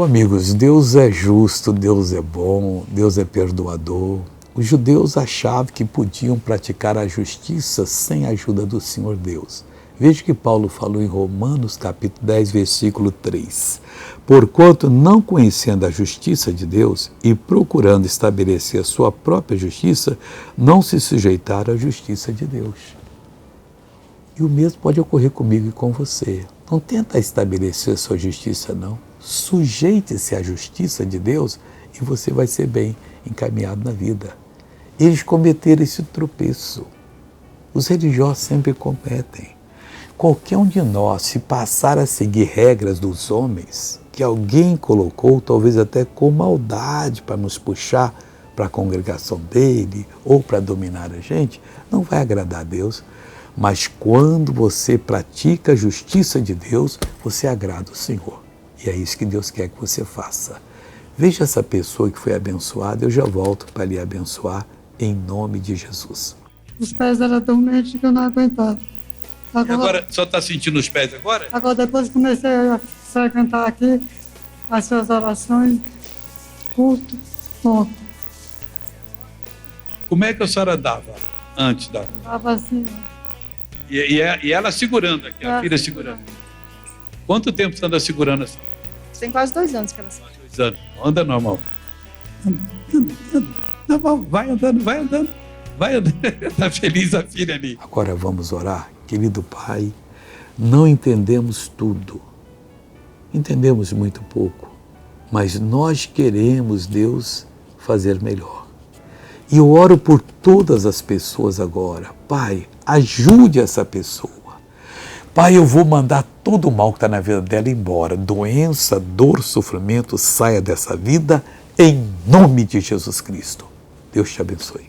Amigos, Deus é justo, Deus é bom, Deus é perdoador. Os judeus achavam que podiam praticar a justiça sem a ajuda do Senhor Deus. Veja que Paulo falou em Romanos capítulo 10, versículo 3. Porquanto, não conhecendo a justiça de Deus e procurando estabelecer a sua própria justiça, não se sujeitaram à justiça de Deus. E o mesmo pode ocorrer comigo e com você. Não tenta estabelecer a sua justiça, não. Sujeite-se à justiça de Deus e você vai ser bem encaminhado na vida. Eles cometeram esse tropeço. Os religiosos sempre cometem. Qualquer um de nós, se passar a seguir regras dos homens, que alguém colocou, talvez até com maldade para nos puxar para a congregação dele ou para dominar a gente, não vai agradar a Deus. Mas quando você pratica a justiça de Deus, você agrada o Senhor. E é isso que Deus quer que você faça. Veja essa pessoa que foi abençoada, eu já volto para lhe abençoar em nome de Jesus. Os pés eram tão mexos que eu não aguentava. Agora só está sentindo os pés agora? Agora depois que comecei a frequentar aqui, as suas orações, culto, pronto. Como é que a senhora dava antes da... Estava assim. E ela segurando aqui, a filha segurando. Quanto tempo você anda segurando assim? Tem quase 2 anos que ela segura. 2 anos. Anda normal. Normal, vai andando. Está feliz a filha ali. Agora vamos orar. Querido Pai, não entendemos tudo. Entendemos muito pouco. Mas nós queremos, Deus, fazer melhor. E eu oro por todas as pessoas agora. Pai, ajude essa pessoa. Pai, eu vou mandar todo o mal que está na vida dela embora. Doença, dor, sofrimento, saia dessa vida em nome de Jesus Cristo. Deus te abençoe.